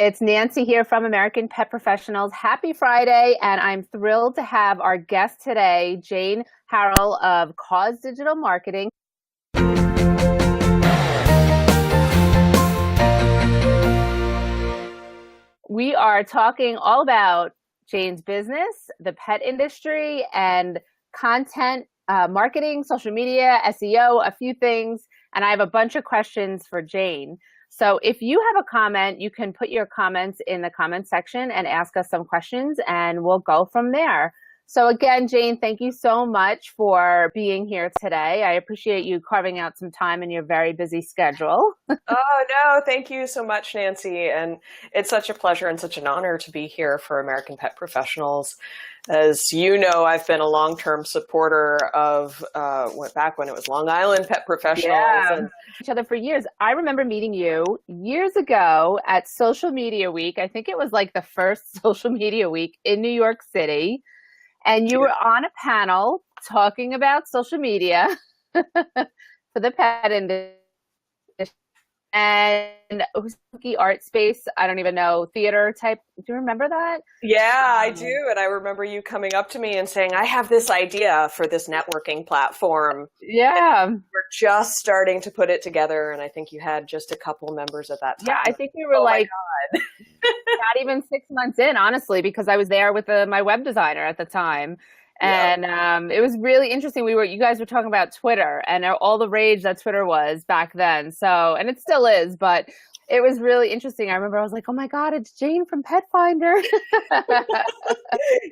It's Nancy here from American Pet Professionals. Happy Friday, and I'm thrilled to have our guest today, Jane Harrell of Cause Digital Marketing. We are talking all about Jane's business, the pet industry, and content, marketing, social media, SEO, a few things. And I have a bunch of questions for Jane. So if you have a comment, you can put your comments in the comment section and ask us some questions, and we'll go from there. So again, Jane, thank you so much for being here today. I appreciate you carving out some time in your very busy schedule. Oh, no, thank you so much, Nancy. And it's such a pleasure and such an honor to be here for American Pet Professionals. As you know, I've been a long-term supporter of back when it was Long Island Pet Professionals. Yeah. And each other for years. I remember meeting you years ago at Social Media Week. I think it was like the first Social Media Week in New York City. And you were on a panel talking about social media for the pet industry. And it was art space. I don't even know, theater type. Do you remember that? yeah, I do. And I remember you coming up to me and saying, I have this idea for this networking platform. Yeah. And we're just starting to put it together. And I think you had just a couple members at that time. Yeah, I think we were not even 6 months in, honestly, because I was there with my web designer at the time. And it was really interesting. You guys were talking about Twitter and all the rage that Twitter was back then. So, and it still is, but it was really interesting. I remember I was like, oh my God, it's Jane from Pet Finder.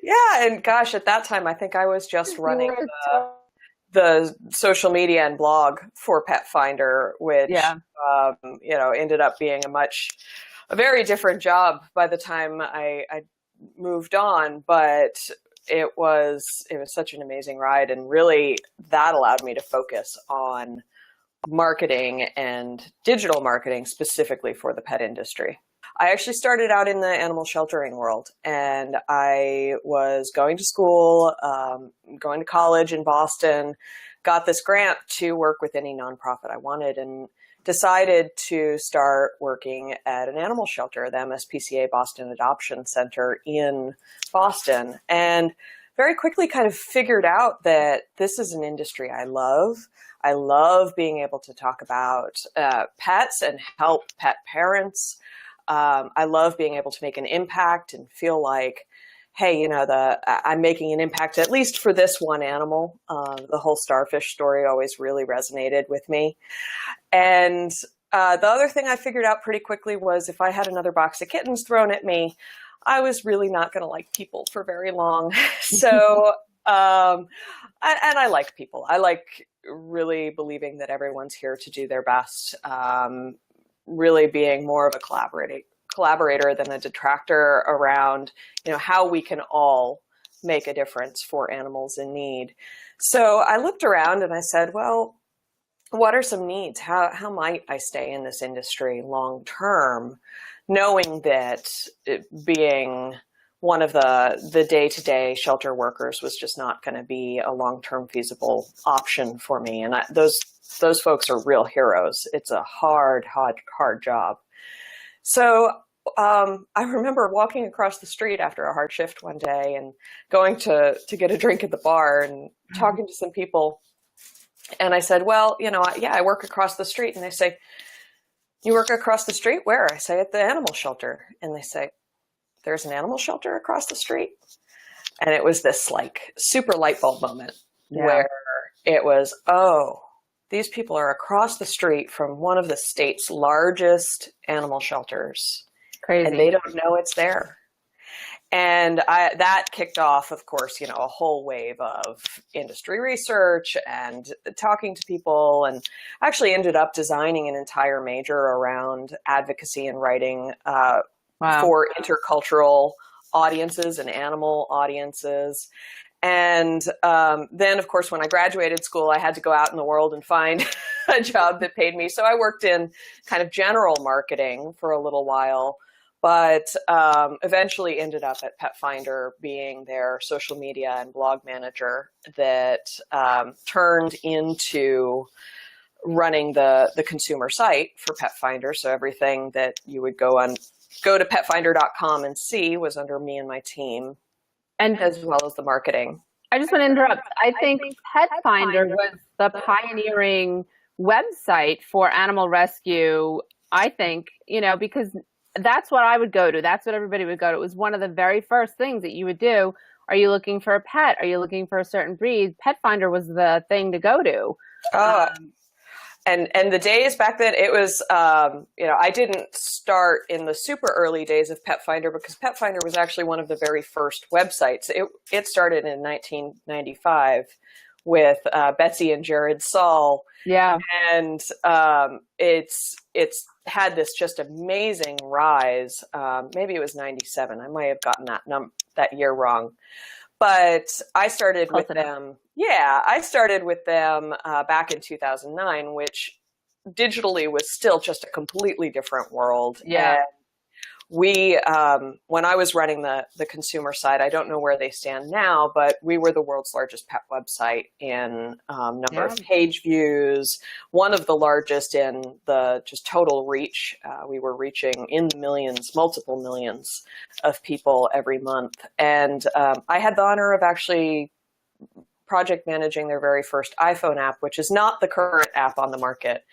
Yeah. And gosh, at that time, I think I was just running the social media and blog for Pet Finder, which, ended up being a very different job by the time I moved on, but it was such an amazing ride, and really that allowed me to focus on marketing and digital marketing specifically for the pet industry. I actually started out in the animal sheltering world, and I was going to school, going to college in Boston, got this grant to work with any nonprofit I wanted, and decided to start working at an animal shelter, the MSPCA Boston Adoption Center in Boston, and very quickly kind of figured out that this is an industry I love. I love being able to talk about pets and help pet parents. I love being able to make an impact and feel like, hey, I'm making an impact, at least for this one animal. The whole starfish story always really resonated with me. And the other thing I figured out pretty quickly was if I had another box of kittens thrown at me, I was really not going to like people for very long. So, I like people. I like really believing that everyone's here to do their best, really being more of a collaborator than a detractor around, how we can all make a difference for animals in need. So I looked around and I said, well, what are some needs? How might I stay in this industry long term, knowing that being one of the day-to-day shelter workers was just not going to be a long-term feasible option for me. And those folks are real heroes. It's a hard job. So I remember walking across the street after a hard shift one day and going to get a drink at the bar and talking to some people. And I said, well, I work across the street. And they say, you work across the street? Where? I say, at the animal shelter. And they say, there's an animal shelter across the street? And it was this super light bulb moment where it was, oh, these people are across the street from one of the state's largest animal shelters. Crazy. And they don't know it's there. And that kicked off, of course, a whole wave of industry research and talking to people, and actually ended up designing an entire major around advocacy and writing for intercultural audiences and animal audiences. And then, of course, when I graduated school, I had to go out in the world and find a job that paid me. So I worked in kind of general marketing for a little while, but eventually ended up at Pet Finder being their social media and blog manager that turned into running the consumer site for Pet Finder. So everything that you would go go to petfinder.com and see was under me and my team, and as well as the marketing. I just want to interrupt. I think Pet Finder was the pioneering website for animal rescue, I think, because that's what I would go to. That's what everybody would go to. It was one of the very first things that you would do. Are you looking for a pet? Are you looking for a certain breed? Pet Finder was the thing to go to. And the days back then, it was, I didn't start in the super early days of Pet Finder because Pet Finder was actually one of the very first websites. It started in 1995 with Betsy and Jared Saul. Yeah. And it's had this just amazing rise. Maybe it was 97. I might have gotten that year wrong. But I started with them. Yeah, I started with them back in 2009, which digitally was still just a completely different world. Yeah. And we, when I was running the consumer side, I don't know where they stand now, but we were the world's largest pet website in number of page views, one of the largest in the just total reach. We were reaching in the millions, multiple millions of people every month. And I had the honor of actually project managing their very first iPhone app, which is not the current app on the market,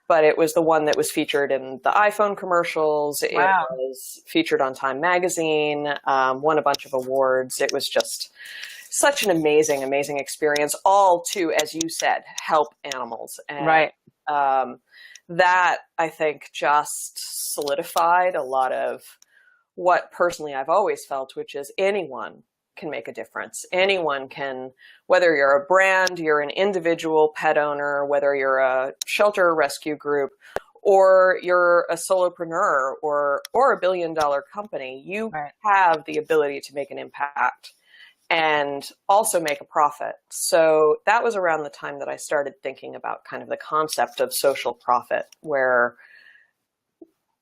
but it was the one that was featured in the iPhone commercials. Wow. It was featured on Time Magazine, won a bunch of awards. It was just such an amazing, amazing experience, all to, as you said, help animals. And, right. That, I think, just solidified a lot of what personally I've always felt, which is anyone can make a difference. Anyone can, whether you're a brand, you're an individual pet owner, whether you're a shelter or rescue group, or you're a solopreneur or a $1 billion company, you have the ability to make an impact and also make a profit. So that was around the time that I started thinking about kind of the concept of social profit, where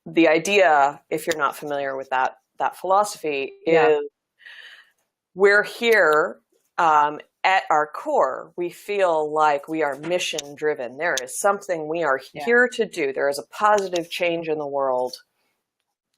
the idea, if you're not familiar with that philosophy, is we're here at our core. We feel like we are mission driven. There is something we are here to do. There is a positive change in the world.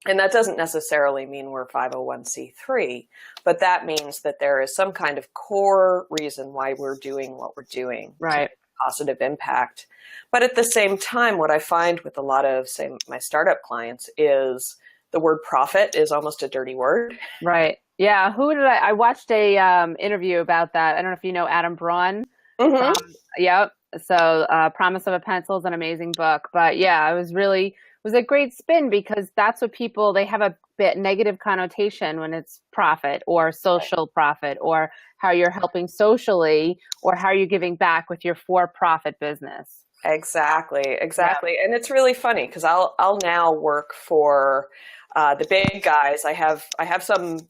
And that doesn't necessarily mean we're 501c3, but that means that there is some kind of core reason why we're doing what we're doing. Right. Positive impact. But at the same time, what I find with a lot of, say, my startup clients is the word profit is almost a dirty word. Right. Yeah. I watched a interview about that. I don't know if you know Adam Braun. Mm-hmm. Yep. So Promise of a Pencil is an amazing book. But yeah, it was a great spin because that's what they have a bit negative connotation when it's profit or social profit or how you're helping socially or how you're giving back with your for-profit business. Exactly. Yeah. And it's really funny because I'll now work for the big guys. I have some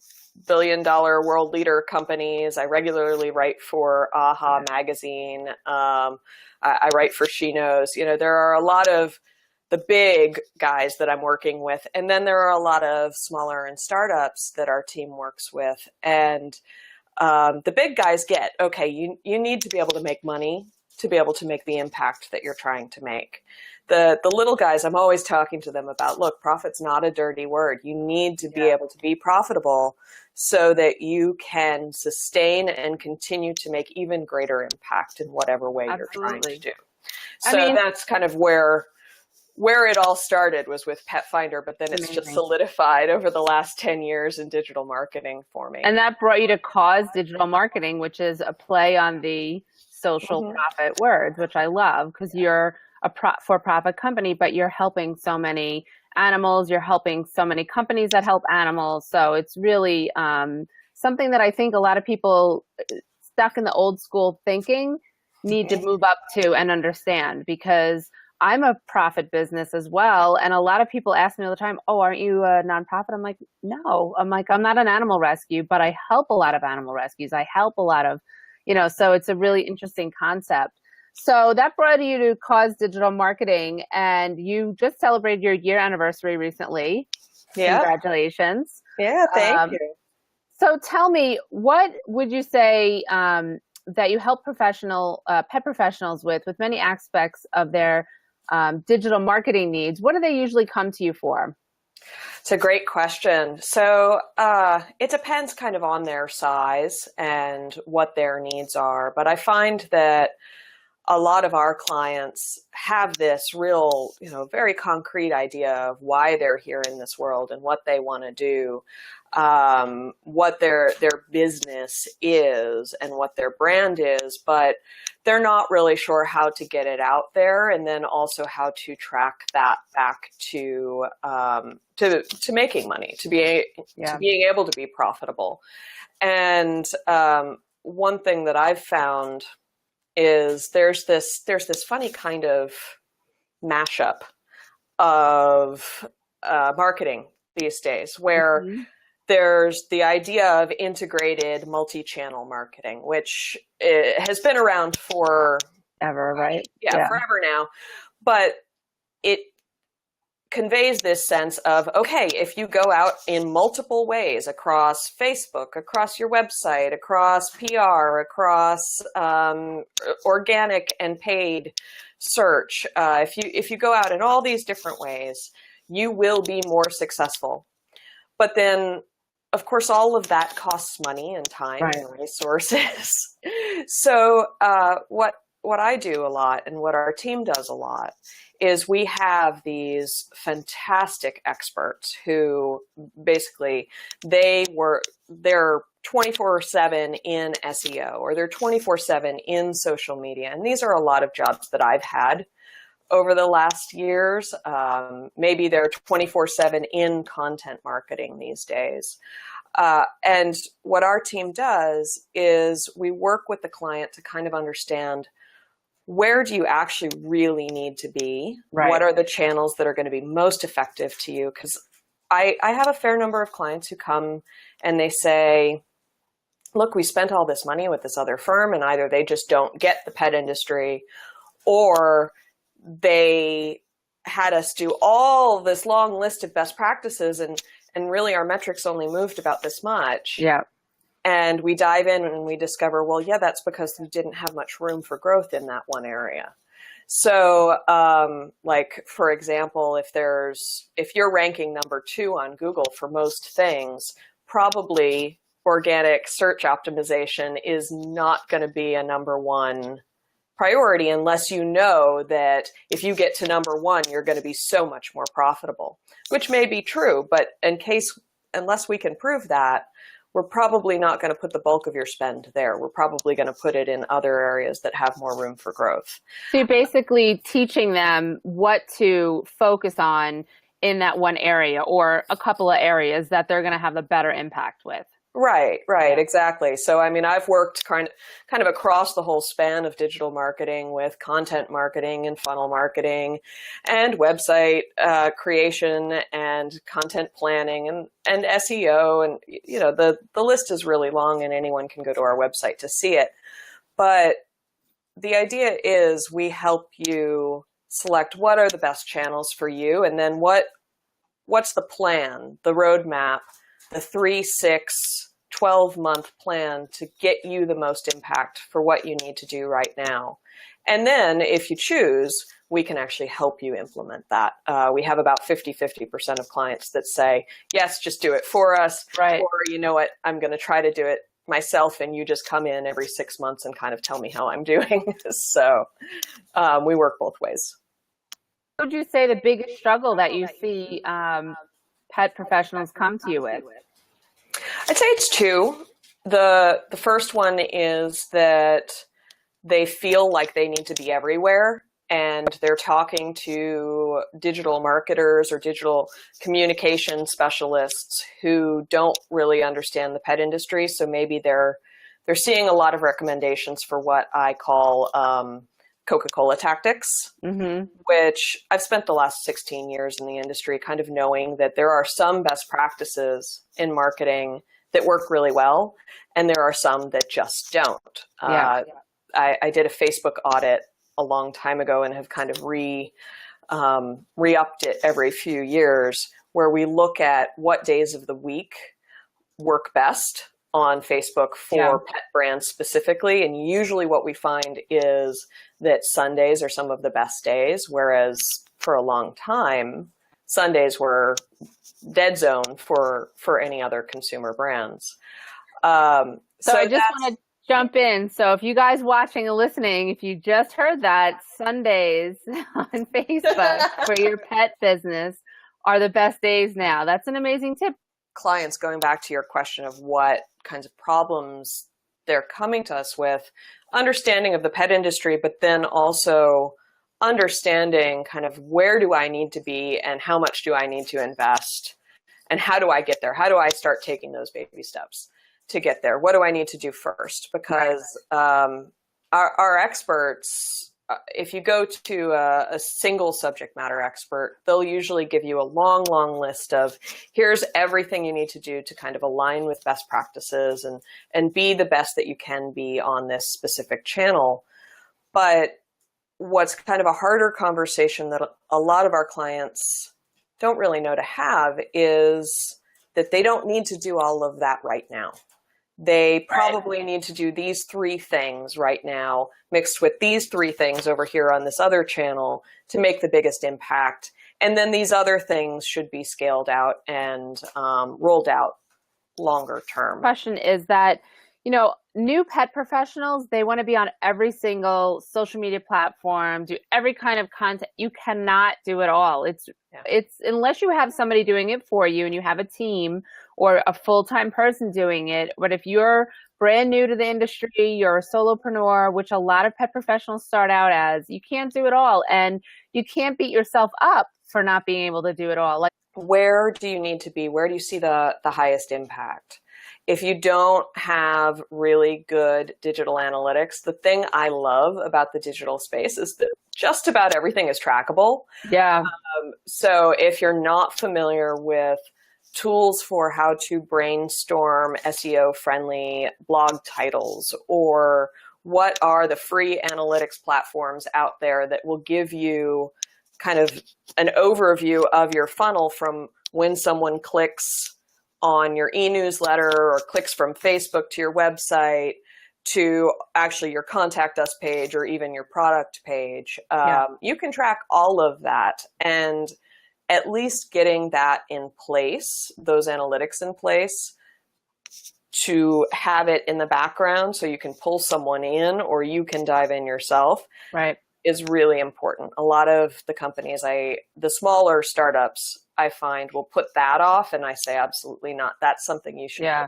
billion-dollar world leader companies. I regularly write for AHA magazine. I write for She Knows. There are a lot of the big guys that I'm working with, and then there are a lot of smaller and startups that our team works with. And the big guys get, okay, you need to be able to make money to be able to make the impact that you're trying to make. The little guys, I'm always talking to them about, look, profit's not a dirty word. You need to be able to be profitable so that you can sustain and continue to make even greater impact in whatever way you're trying to do. So that's kind of where it all started, was with Pet Finder, but then it's just solidified over the last 10 years in digital marketing for me. And that brought you to Cause Digital Marketing, which is a play on the social profit words, which I love because you're a for-profit company, but you're helping so many animals, you're helping so many companies that help animals. So it's really something that I think a lot of people stuck in the old school thinking need to move up to and understand, because I'm a profit business as well. And a lot of people ask me all the time, oh, aren't you a nonprofit? I'm like, no. I'm not an animal rescue, but I help a lot of animal rescues. I help a lot of, so it's a really interesting concept. So that brought you to Cause Digital Marketing, and you just celebrated your year anniversary recently. Yeah. Congratulations. Yeah, thank you. So tell me, what would you say that you help pet professionals with many aspects of their digital marketing needs? What do they usually come to you for? It's a great question. So it depends kind of on their size and what their needs are. But I find that a lot of our clients have this real, very concrete idea of why they're here in this world and what they want to do, what their business is and what their brand is, but they're not really sure how to get it out there, and then also how to track that back to making money, to being able to be profitable. And one thing that I've found is there's this funny kind of mashup of marketing these days where there's the idea of integrated multi-channel marketing, which has been around for ever, right? Yeah, forever now. But it conveys this sense of, okay, if you go out in multiple ways across Facebook, across your website, across PR, across organic and paid search, if you go out in all these different ways, you will be more successful. But then, of course, all of that costs money and time and resources. So what I do a lot and what our team does a lot is we have these fantastic experts who basically they're 24/7 in SEO, or they're 24/7 in social media. And these are a lot of jobs that I've had over the last years. Maybe they're 24/7 in content marketing these days. And what our team does is we work with the client to kind of understand, where do you actually really need to be? Right. What are the channels that are going to be most effective to you? Because I have a fair number of clients who come and they say, look, we spent all this money with this other firm, and either they just don't get the pet industry, or they had us do all this long list of best practices, and really our metrics only moved about this much. Yeah. And we dive in and we discover, well, yeah, that's because we didn't have much room for growth in that one area. So, like, for example, if you're ranking number 2 on Google for most things, probably organic search optimization is not going to be a number 1 priority, unless you know that if you get to number 1, you're going to be so much more profitable, which may be true. But unless we can prove that, we're probably not going to put the bulk of your spend there. We're probably going to put it in other areas that have more room for growth. So you're basically teaching them what to focus on in that one area, or a couple of areas that they're going to have a better impact with. Right, exactly. So, I mean, I've worked kind of across the whole span of digital marketing with content marketing and funnel marketing and website creation and content planning and SEO. And, the list is really long, and anyone can go to our website to see it. But the idea is we help you select what are the best channels for you, and then what's the plan, the roadmap, the 3, 6, 12-month plan to get you the most impact for what you need to do right now. And then if you choose, we can actually help you implement that. We have about 50% of clients that say, yes, just do it for us. Right. Or, you know what, I'm going to try to do it myself, and you just come in every 6 months and kind of tell me how I'm doing. So we work both ways. What would you say the biggest struggle that you see pet professionals come to you with? I'd say it's 2. The first one is that they feel like they need to be everywhere, and they're talking to digital marketers or digital communication specialists who don't really understand the pet industry. So maybe they're seeing a lot of recommendations for what I call Coca-Cola tactics, which I've spent the last 16 years in the industry kind of knowing that there are some best practices in marketing that work really well, and there are some that just don't. I did a Facebook audit a long time ago and have kind of re-upped it every few years, where we look at what days of the week work best on Facebook for pet brands specifically. And usually what we find is that Sundays are some of the best days, whereas for a long time, Sundays were dead zone for any other consumer brands. So I just want to jump in. So if you guys watching and listening, if you just heard that, Sundays on Facebook for your pet business are the best days now. That's an amazing tip. Clients, going back to your question of what kinds of problems they're coming to us with, understanding of the pet industry, but then also understanding kind of where do I need to be and how much do I need to invest and how do I get there? How do I start taking those baby steps to get there? What do I need to do first? Because our experts, if you go to a single subject matter expert, they'll usually give you a long, long list of here's everything you need to do to kind of align with best practices and be the best that you can be on this specific channel. But what's kind of a harder conversation that a lot of our clients don't really know to have is that they don't need to do all of that right now. They probably need to do these 3 things right now, mixed with these 3 things over here on this other channel to make the biggest impact. And then these other things should be scaled out and rolled out longer term. Question is that, new pet professionals, they want to be on every single social media platform, do every kind of content. You cannot do it all. It's unless you have somebody doing it for you and you have a team or a full-time person doing it. But if you're brand new to the industry, you're a solopreneur, which a lot of pet professionals start out as, you can't do it all. And you can't beat yourself up for not being able to do it all. Like, where do you need to be? Where do you see the highest impact? If you don't have really good digital analytics, the thing I love about the digital space is that just about everything is trackable. Yeah. So if you're not familiar with tools for how to brainstorm SEO-friendly blog titles, or what are the free analytics platforms out there that will give you kind of an overview of your funnel from when someone clicks on your e-newsletter or clicks from Facebook to your website to actually your contact us page or even your product page. You can track all of that, and at least getting that in place, those analytics in place, to have it in the background so you can pull someone in or you can dive in yourself, is really important. A lot of the companies, the smaller startups, I find will put that off, and I say absolutely not. That's something you should do.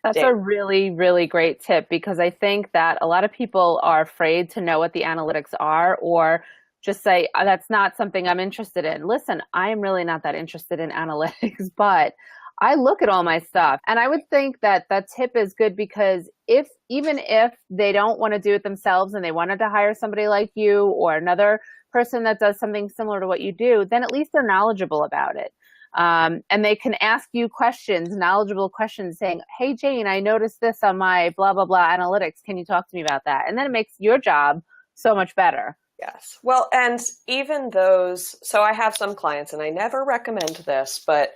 That's a really, really great tip, because I think that a lot of people are afraid to know what the analytics are, or just say, that's not something I'm interested in. Listen, I am really not that interested in analytics, but I look at all my stuff. And I would think that that tip is good, because even if they don't want to do it themselves and they wanted to hire somebody like you or another person that does something similar to what you do, then at least they're knowledgeable about it. And they can ask you knowledgeable questions saying, hey, Jane, I noticed this on my blah, blah, blah analytics. Can you talk to me about that? And then it makes your job so much better. Yes. Well, and even those, so I have some clients, and I never recommend this, but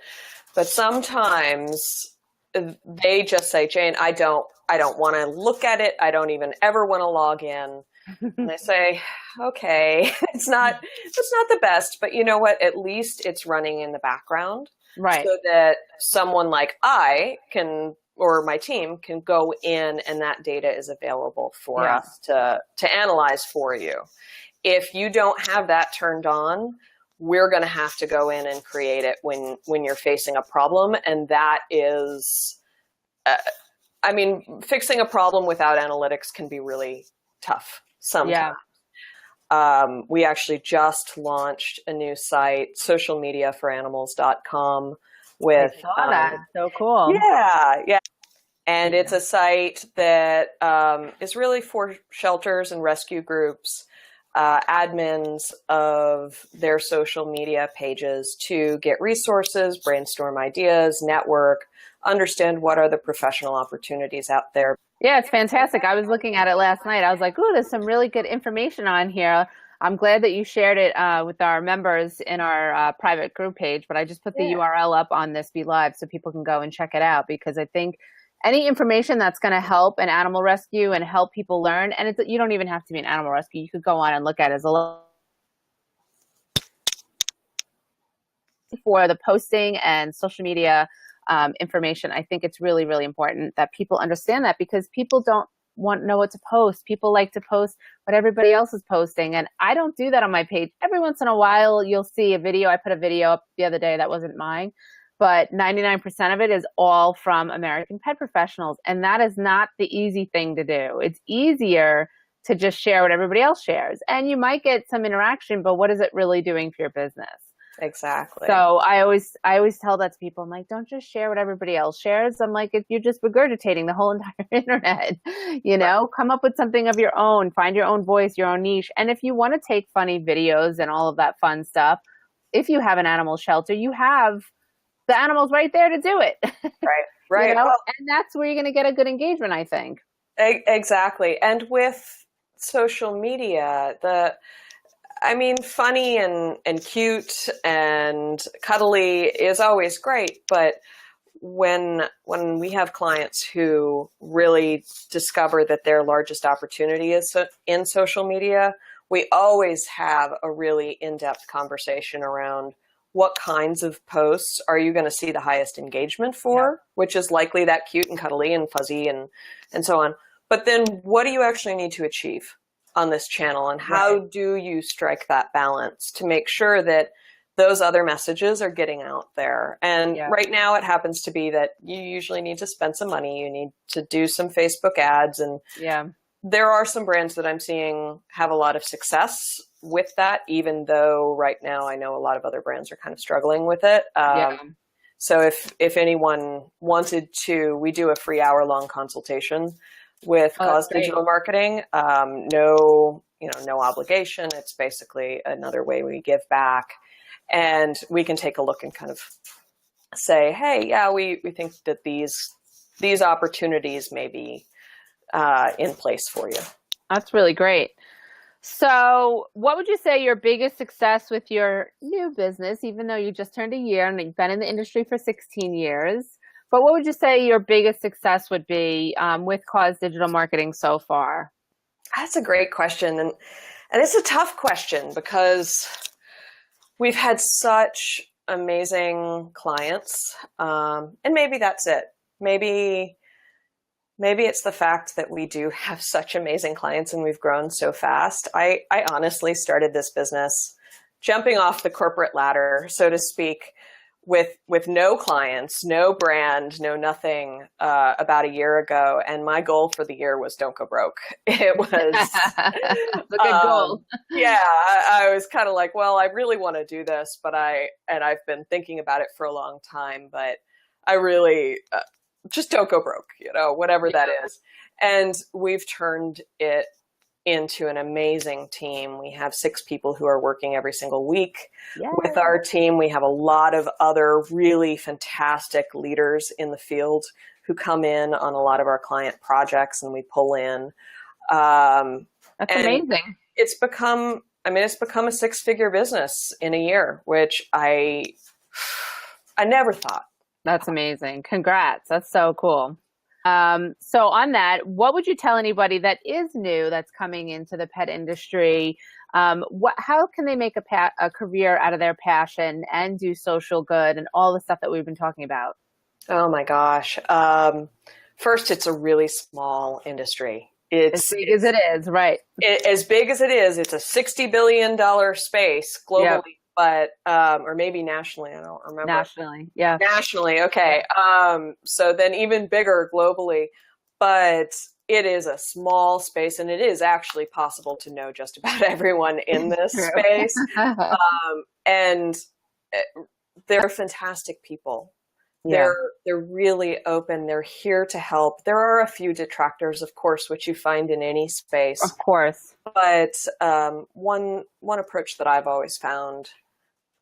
sometimes they just say, Jane, I don't want to look at it. I don't even ever want to log in. And I say, okay, it's not the best, but you know what? At least it's running in the background, so that someone like I can, or my team can go in, and that data is available for us to analyze for you. If you don't have that turned on, we're going to have to go in and create it when you're facing a problem, and that is, fixing a problem without analytics can be really tough. Sometimes. We actually just launched a new site, socialmediaforanimals.com, with I saw that. So cool. Yeah. And it's a site that is really for shelters and rescue groups, admins of their social media pages, to get resources, brainstorm ideas, network, understand what are the professional opportunities out there. Yeah, it's fantastic. I was looking at it last night. I was like, ooh, there's some really good information on here. I'm glad that you shared it with our members in our private group page, but I just put the URL up on this Be Live so people can go and check it out, because I think any information that's going to help an animal rescue and help people learn, and you don't even have to be an animal rescue. You could go on and look at it as a for the posting and social media information, I think it's really, really important that people understand that, because people don't know what to post. People like to post what everybody else is posting. And I don't do that on my page. Every once in a while, you'll see a video. I put a video up the other day that wasn't mine, but 99% of it is all from American pet professionals. And that is not the easy thing to do. It's easier to just share what everybody else shares. And you might get some interaction, but what is it really doing for your business? Exactly. So I always tell that to people. I'm like, don't just share what everybody else shares. I'm like, if you're just regurgitating the whole entire internet, right. Come up with something of your own, find your own voice, your own niche. And if you want to take funny videos and all of that fun stuff, if you have an animal shelter, you have the animals right there to do it. Right. Well, and that's where you're going to get a good engagement, I think. Exactly. And with social media, funny and cute and cuddly is always great, but when we have clients who really discover that their largest opportunity is in social media, we always have a really in-depth conversation around what kinds of posts are you going to see the highest engagement for, which is likely that cute and cuddly and fuzzy and so on. But then what do you actually need to achieve on this channel, and how do you strike that balance to make sure that those other messages are getting out there? And right now it happens to be that you usually need to spend some money. You need to do some Facebook ads, and there are some brands that I'm seeing have a lot of success with that, even though right now I know a lot of other brands are kind of struggling with it. So if anyone wanted to, we do a free hour-long consultation with Cause Digital Marketing. No obligation. It's basically another way we give back, and we can take a look and kind of say, hey, we think that these opportunities may be in place for you. That's really great. So what would you say your biggest success with your new business, even though you just turned a year and you've been in the industry for 16 years, but what would you say your biggest success would be with Cause Digital Marketing so far? That's a great question. And it's a tough question because we've had such amazing clients. And maybe that's it. Maybe it's the fact that we do have such amazing clients and we've grown so fast. I honestly started this business jumping off the corporate ladder, so to speak, with no clients, no brand, no nothing, about a year ago. And my goal for the year was don't go broke. It was a good goal. I was kind of like, well, I really want to do this, but I've been thinking about it for a long time, but I really just don't go broke, whatever that is. And we've turned it into an amazing team. We have 6 people who are working every single week with our team. We have a lot of other really fantastic leaders in the field who come in on a lot of our client projects, and we pull in. That's amazing. It's become a 6-figure business in a year, which I never thought. That's amazing. Congrats. That's so cool. So on that, what would you tell anybody that is new, that's coming into the pet industry? How can they make a career out of their passion and do social good and all the stuff that we've been talking about? Oh my gosh. First, it's a really small industry. As big as it is, right? As big as it is, it's a $60 billion space globally. But, or maybe nationally, I don't remember. Nationally, yeah. Nationally, okay. So then even bigger globally, but it is a small space, and it is actually possible to know just about everyone in this space. And they're fantastic people. They're really open. They're here to help. There are a few detractors, of course, which you find in any space. Of course. But one approach that I've always found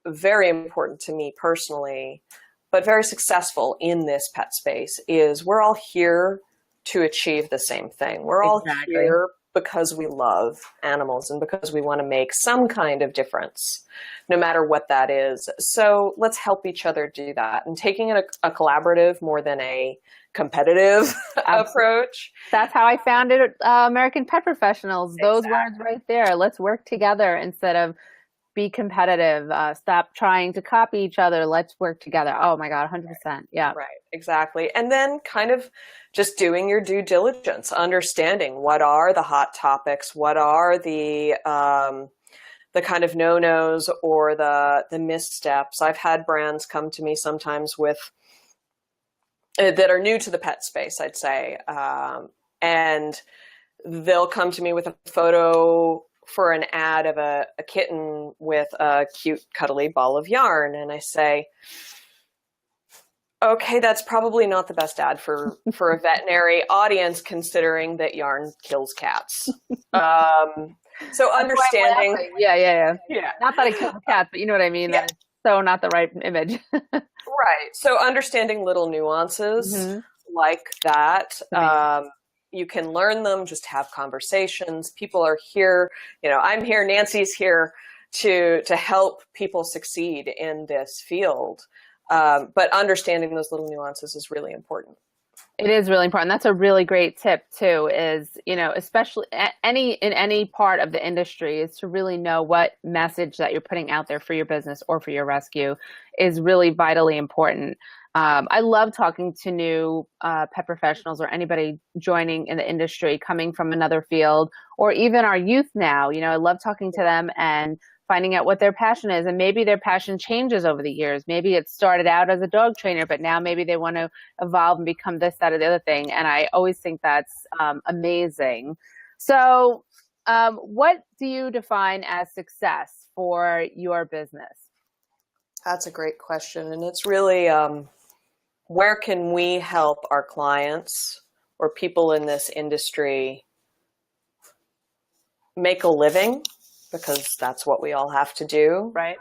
very important to me personally, but very successful in this pet space, is we're all here to achieve the same thing. We're all here because we love animals and because we want to make some kind of difference, no matter what that is. So let's help each other do that. And taking it a collaborative more than a competitive approach. That's how I founded American Pet Professionals. Those words right there. Let's work together instead of be competitive. Stop trying to copy each other. Let's work together. Oh my God, 100%. Yeah. Right, exactly. And then kind of just doing your due diligence, understanding what are the hot topics, what are the kind of no-nos or the missteps. I've had brands come to me sometimes with that are new to the pet space, I'd say, and they'll come to me with a photo for an ad of a kitten with a cute, cuddly ball of yarn. And I say, okay, that's probably not the best ad for a veterinary audience, considering that yarn kills cats. So understanding. Yeah. Not that it kills cats, but you know what I mean? Yeah. That it's so not the right image. Right. So understanding little nuances like that. You can learn them, just have conversations. People are here, I'm here, Nancy's here to help people succeed in this field. But understanding those little nuances is really important. It is really important. That's a really great tip too, is, especially in any part of the industry, is to really know what message that you're putting out there for your business or for your rescue is really vitally important. I love talking to new pet professionals or anybody joining in the industry, coming from another field, or even our youth now. I love talking to them and finding out what their passion is. And maybe their passion changes over the years. Maybe it started out as a dog trainer, but now maybe they want to evolve and become this, that, or the other thing. And I always think that's amazing. So what do you define as success for your business? That's a great question. And it's really, where can we help our clients or people in this industry make a living? Because that's what we all have to do. Right.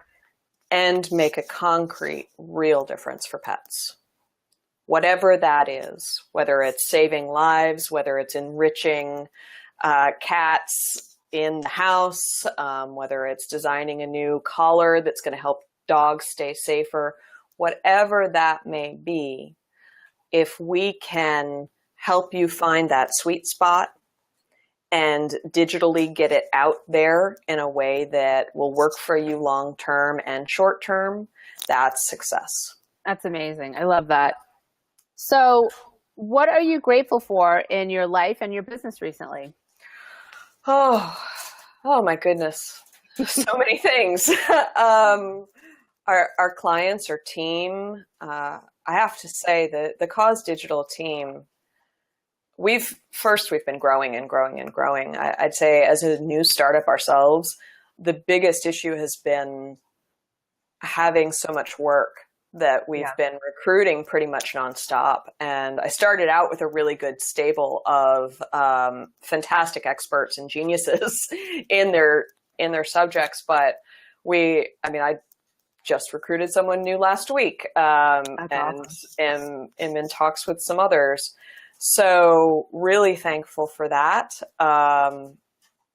And make a concrete, real difference for pets. Whatever that is, whether it's saving lives, whether it's enriching cats in the house, whether it's designing a new collar that's going to help dogs stay safer, whatever that may be, if we can help you find that sweet spot and digitally get it out there in a way that will work for you long-term and short-term, that's success. That's amazing. I love that. So what are you grateful for in your life and your business recently? Oh my goodness. So many things. Our clients, our team, I have to say that the Cause Digital team, we've been growing and growing and growing. I'd say as a new startup ourselves, the biggest issue has been having so much work that we've been recruiting pretty much nonstop. And I started out with a really good stable of fantastic experts and geniuses in their subjects. But I just recruited someone new last week, and awesome. am in talks with some others. So really thankful for that.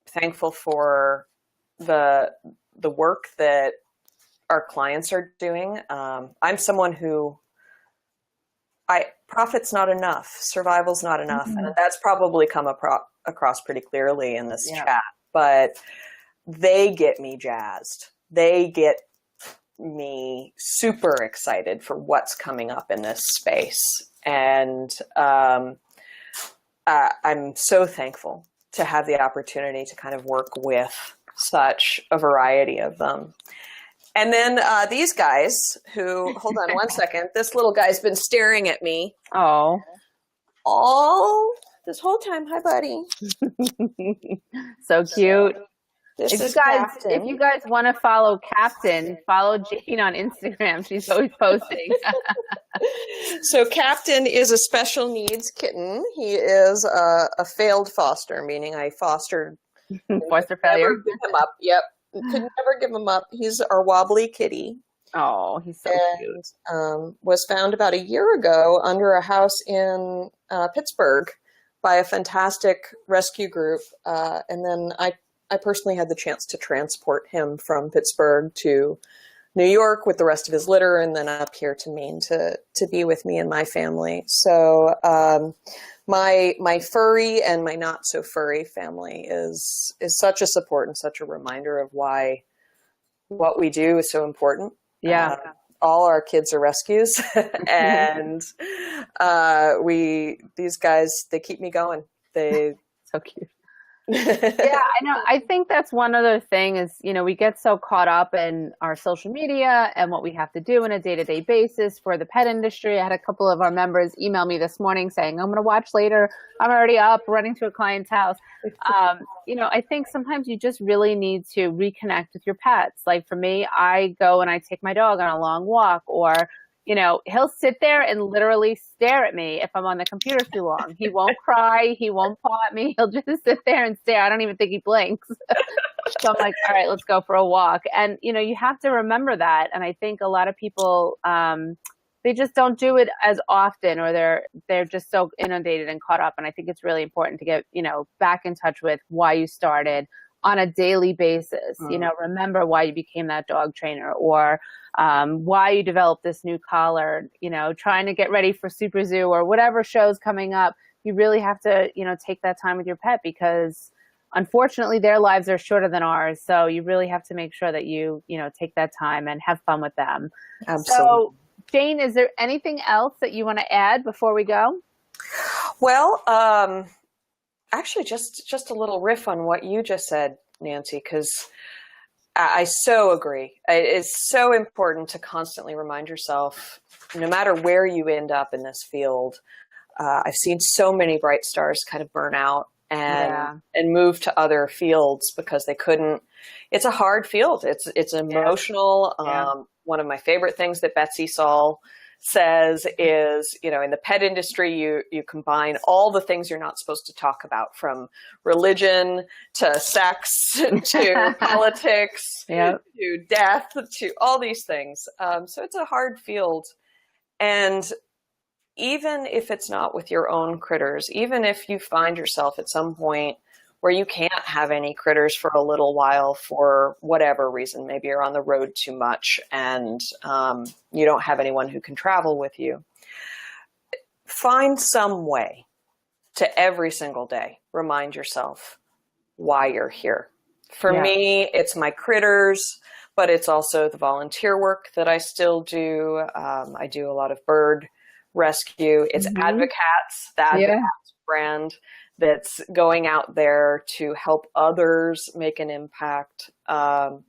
Thankful for the work that our clients are doing. I'm someone who profit's not enough, survival's not enough, and that's probably come across pretty clearly in this chat. But they get me jazzed. They get me super excited for what's coming up in this space. And I'm so thankful to have the opportunity to kind of work with such a variety of them. And then these guys who, hold on one second, this little guy's been staring at me. Oh. All this whole time. Hi, buddy. So cute. This if is if you guys want to follow Captain, follow Jane on Instagram. She's always posting. So Captain is a special needs kitten. He is a failed foster, meaning I foster failure. Give him up. Yep. Could never give him up. He's our wobbly kitty. Oh, he's so cute. Was found about a year ago under a house in Pittsburgh by a fantastic rescue group. And then I personally had the chance to transport him from Pittsburgh to New York with the rest of his litter, and then up here to Maine to be with me and my family. So my furry and my not so furry family is such a support and such a reminder of why what we do is so important. Yeah. All our kids are rescues, and these guys, they keep me going. They so cute. Yeah, I know. I think that's one other thing is, we get so caught up in our social media and what we have to do on a day-to-day basis for the pet industry. I had a couple of our members email me this morning saying, I'm going to watch later. I'm already up running to a client's house. I think sometimes you just really need to reconnect with your pets. Like for me, I go and I take my dog on a long walk, or he'll sit there and literally stare at me if I'm on the computer too long. He won't cry. He won't paw at me. He'll just sit there and stare. I don't even think he blinks. So I'm like, all right, let's go for a walk. And, you have to remember that. And I think a lot of people, they just don't do it as often, or they're just so inundated and caught up. And I think it's really important to get, back in touch with why you started on a daily basis. Remember why you became that dog trainer, or why you developed this new collar, trying to get ready for Super Zoo or whatever show's coming up. You really have to, take that time with your pet, because unfortunately their lives are shorter than ours. So you really have to make sure that you, take that time and have fun with them. Absolutely. So Jane, is there anything else that you want to add before we go? Well, actually, just a little riff on what you just said, Nancy, because I so agree. It's so important to constantly remind yourself, no matter where you end up in this field. I've seen so many bright stars kind of burn out and move to other fields because they couldn't. It's a hard field. It's emotional. Yeah. One of my favorite things that Betsy Saul says is, in the pet industry, you combine all the things you're not supposed to talk about, from religion to sex to politics to death to all these things. So it's a hard field. And even if it's not with your own critters, even if you find yourself at some point where you can't have any critters for a little while for whatever reason, maybe you're on the road too much and you don't have anyone who can travel with you, find some way to every single day remind yourself why you're here. For me, it's my critters, but it's also the volunteer work that I still do. I do a lot of bird rescue. It's Advocats, the Advocats brand, that's going out there to help others make an impact. For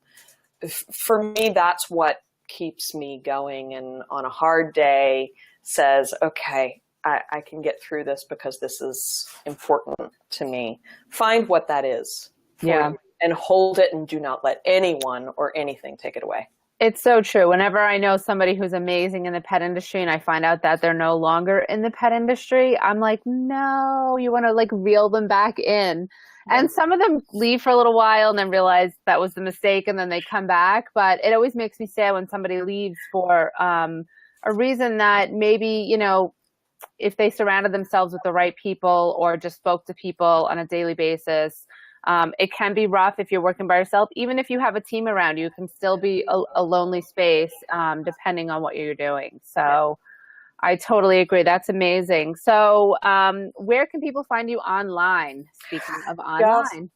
me, that's what keeps me going, and on a hard day says, okay, I can get through this because this is important to me. Find what that is for you, and hold it, and do not let anyone or anything take it away. It's so true. Whenever I know somebody who's amazing in the pet industry and I find out that they're no longer in the pet industry, I'm like, no, you want to reel them back in. And some of them leave for a little while and then realize that was the mistake, and then they come back. But it always makes me sad when somebody leaves for a reason that maybe, if they surrounded themselves with the right people or just spoke to people on a daily basis. It can be rough if you're working by yourself. Even if you have a team around you, it can still be a lonely space, depending on what you're doing. So I totally agree. That's amazing. So where can people find you online? Speaking of online.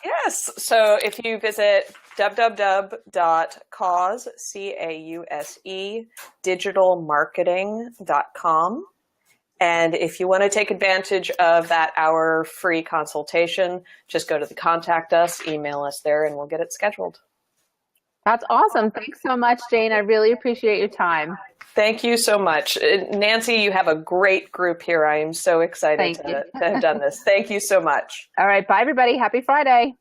Yes. So if you visit www.cause, CAUSE, digitalmarketing.com. And if you want to take advantage of that hour free consultation, just go to the contact us, email us there, and we'll get it scheduled. That's awesome. Thanks so much, Jane. I really appreciate your time. Thank you so much. Nancy, you have a great group here. I am so excited to have done this. Thank you so much. All right. Bye, everybody. Happy Friday.